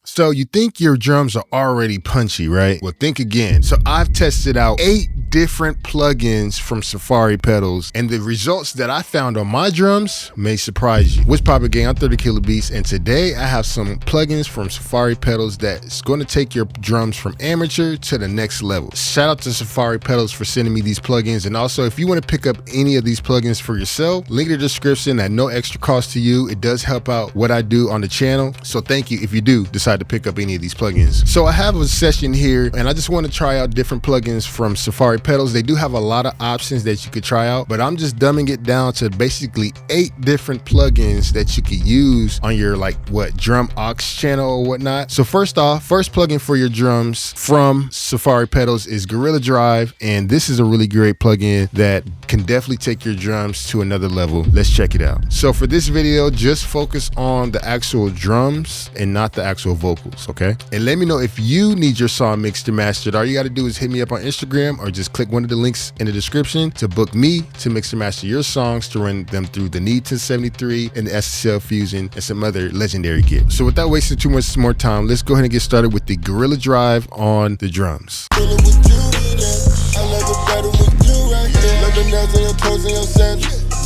So you think your drums are already punchy, right? Well, think again. So I've tested out 8 different plugins from Safari Pedals, and the results that I found on my drums may surprise you. What's poppin' gang? I'm 30 Killer Beats, and today I have some plugins from Safari Pedals that's going to take your drums from amateur to the next level. Shout out to Safari Pedals for sending me these plugins, and also if you want to pick up any of these plugins for yourself, link in the description at no extra cost to you. It does help out what I do on the channel, so thank you if you do decide to pick up any of these plugins. So I have a session here, and I just want to try out different plugins from Safari Pedals. They do have a lot of options that you could try out, but I'm just dumbing it down to basically 8 different plugins that you could use on your drum aux channel or whatnot. So first off, first plugin for your drums from Safari Pedals is Gorilla Drive, and this is a really great plugin that can definitely take your drums to another level. Let's check it out. So for this video, just focus on the actual drums and not the actual vocals, okay? And let me know if you need your song mixed or mastered. All you got to do is hit me up on Instagram or just click one of the links in the description to book me to mix and master your songs, to run them through the Need 1073 and the SSL Fusion and some other legendary gear. So without wasting too much more time, let's go ahead and get started with the Gorilla Drive on the drums.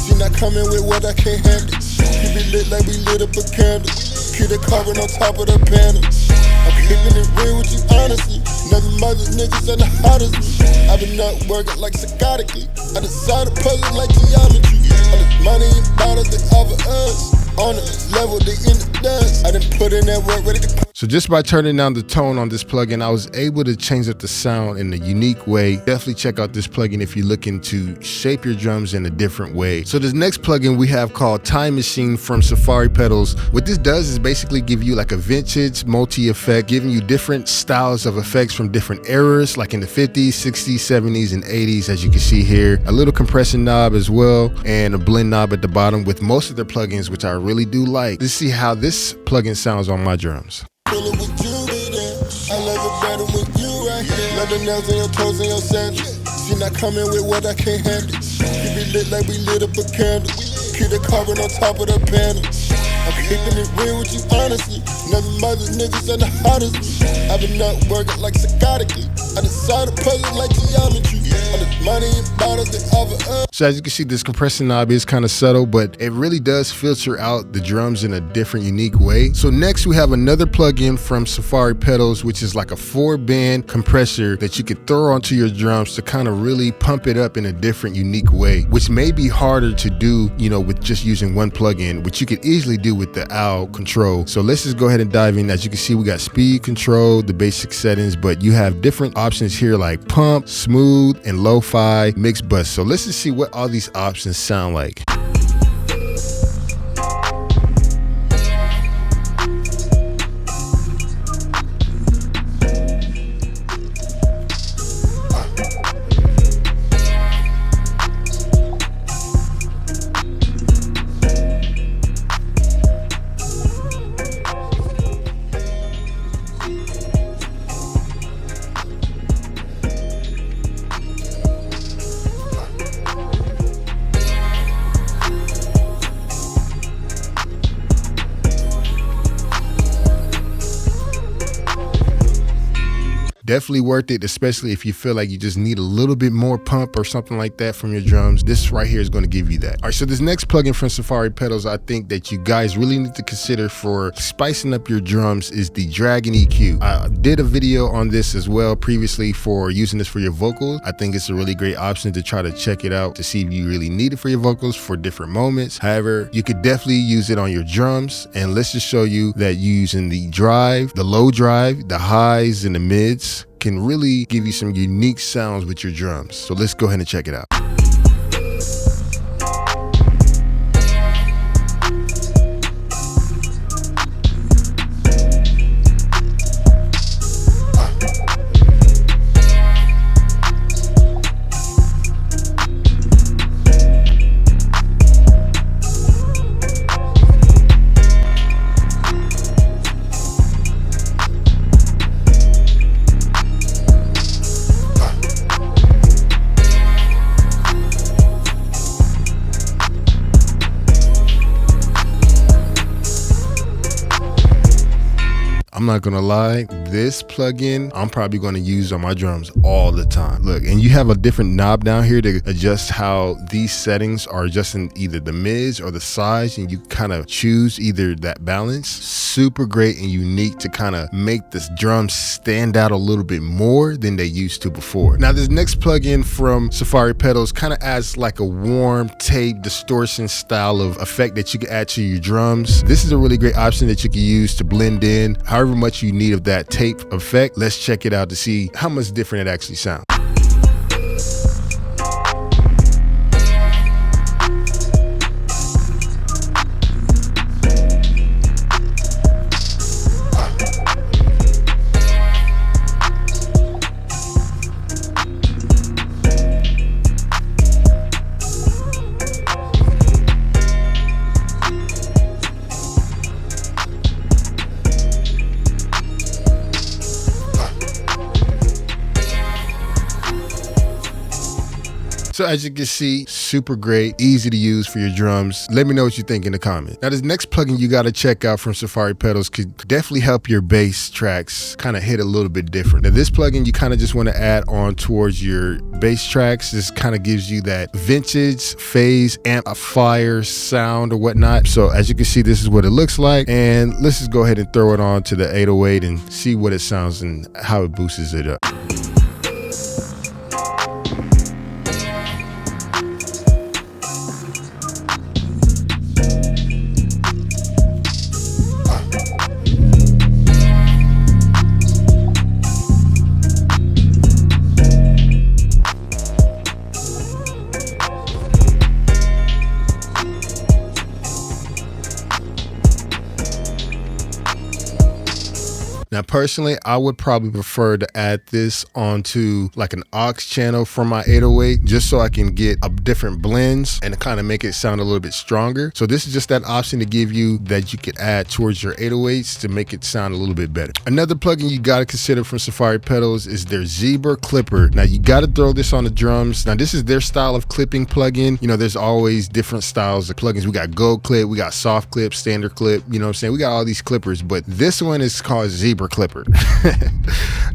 She not coming with what I can't handle. Keep it lit like we lit up a candle. Keep the carbon on top of the panel. I'm keeping it real with you honestly. Never mother niggas are the hottest me. I've been up working like psychotically. I decided puzzle like geometry. All this money and bottles they offer us. On this level they in the dust. I done put in that work ready to. So just by turning down the tone on this plugin, I was able to change up the sound in a unique way. Definitely check out this plugin if you're looking to shape your drums in a different way. So this next plugin we have called Time Machine from Safari Pedals. What this does is basically give you like a vintage multi-effect, giving you different styles of effects from different eras, like in the 50s, 60s, 70s, and 80s, as you can see here. A little compression knob as well, and a blend knob at the bottom with most of their plugins, which I really do like. Let's see how this plugin sounds on my drums. I love it better with you right here. Love the nails in your toes and your sandals. She not coming with what I can't handle. Keep it lit like we lit up a candle. Keep the carbon on top of the panel. I'm keeping it real with you honestly. Never mother niggas are the hottest me. I've been up working like psychotically. I decided puzzle like geometry. All this money and bottles they offer us. So as you can see, this compression knob is kind of subtle, but it really does filter out the drums in a different, unique way. So next we have another plugin from Safari Pedals, which is like a 4-band compressor that you could throw onto your drums to kind of really pump it up in a different, unique way, which may be harder to do, with just using one plugin, which you could easily do with the OWL control. So let's just go ahead and dive in. As you can see, we got speed control, the basic settings, but you have different options here like pump, smooth, and lo-fi, mix bus. So let's just see what all these options sound like. Definitely worth it, especially if you feel like you just need a little bit more pump or something like that from your drums. This right here is going to give you that. All right, so this next plugin from Safari Pedals I think that you guys really need to consider for spicing up your drums is the Dragon EQ. I did a video on this as well previously for using this for your vocals. I think it's a really great option to try to check it out to see if you really need it for your vocals for different moments. However, you could definitely use it on your drums, and let's just show you that using the drive, the low drive, the highs and the mids can really give you some unique sounds with your drums. So let's go ahead and check it out. not gonna lie, this plugin I'm probably gonna use on my drums all the time. Look, and you have a different knob down here to adjust how these settings are adjusting either the mids or the sides, and you kind of choose either that balance. Super great and unique to kind of make this drum stand out a little bit more than they used to before. Now this next plugin from Safari Pedals kind of adds like a warm tape distortion style of effect that you can add to your drums. This is a really great option that you can use to blend in however much you need of that tape effect. Let's check it out to see how much different it actually sounds. So as you can see, super great, easy to use for your drums. Let me know what you think in the comments. Now this next plugin you gotta check out from Safari Pedals could definitely help your bass tracks kind of hit a little bit different. Now this plugin you kind of just want to add on towards your bass tracks. This kind of gives you that vintage phase amplifier sound or whatnot. So as you can see, this is what it looks like. And let's just go ahead and throw it on to the 808 and see what it sounds and how it boosts it up. Now, personally, I would probably prefer to add this onto like an aux channel for my 808, just so I can get different blends and kind of make it sound a little bit stronger. So this is just that option to give you that you could add towards your 808s to make it sound a little bit better. Another plugin you got to consider from Safari Pedals is their Zebra Clipper. Now you got to throw this on the drums. Now this is their style of clipping plugin. You know, there's always different styles of plugins. We got gold clip, we got soft clip, standard clip, you know what I'm saying? We got all these clippers, but this one is called Zebra Clipper.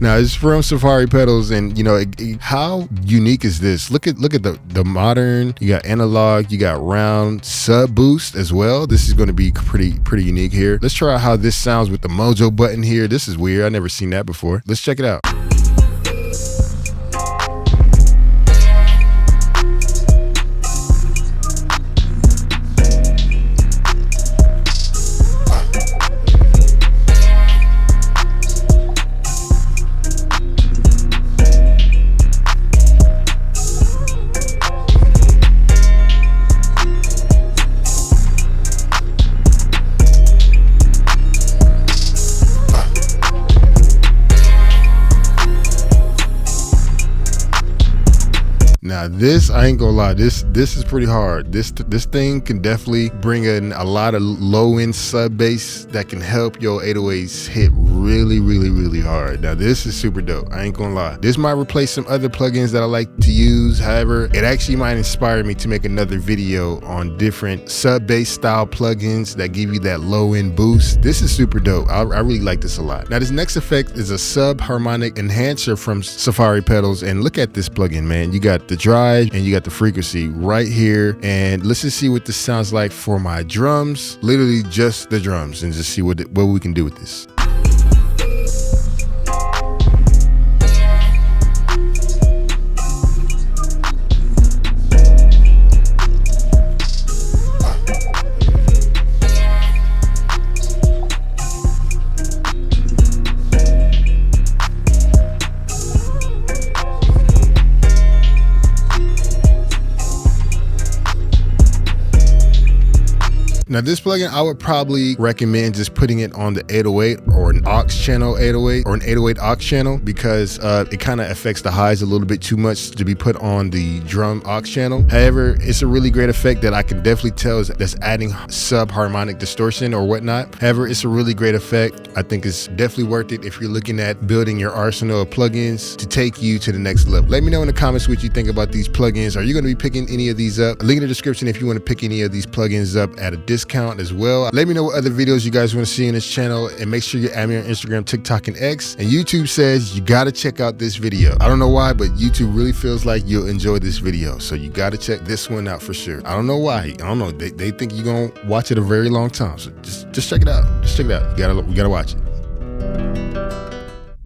Now it's from Safari Pedals, and you know how unique is this? Look at the modern. You got analog, you got round sub boost as well. This is going to be pretty unique here. Let's try out how this sounds with the Mojo button here. This is weird. I've never seen that before. Let's check it out. Now this, I ain't gonna lie, this is pretty hard. This thing can definitely bring in a lot of low end sub bass that can help your 808s hit really hard. Now this is super dope. I ain't gonna lie. This might replace some other plugins that I like to use. However, it actually might inspire me to make another video on different sub bass style plugins that give you that low end boost. This is super dope. I really like this a lot. Now this next effect is a Subharmonic enhancer from Safari Pedals, and look at this plugin, man. You got the drive and you got the frequency right here, and let's just see what this sounds like for my drums. Literally just the drums, and just see what we can do with this. Now this plugin, I would probably recommend just putting it on the 808 or an aux channel 808 or an 808 aux channel, because it kind of affects the highs a little bit too much to be put on the drum aux channel. However, it's a really great effect that I can definitely tell that's adding subharmonic distortion or whatnot. However, it's a really great effect. I think it's definitely worth it if you're looking at building your arsenal of plugins to take you to the next level. Let me know in the comments what you think about these plugins. Are you going to be picking any of these up? Link in the description if you want to pick any of these plugins up at a discount. discount as well. Let me know what other videos you guys want to see in this channel, and make sure you add me on Instagram, TikTok, and X. And YouTube says you got to check out this video. I don't know why, but YouTube really feels like you'll enjoy this video. So you got to check this one out for sure. I don't know why. I don't know. They think you're going to watch it a very long time. So just check it out. Just check it out. We gotta watch it.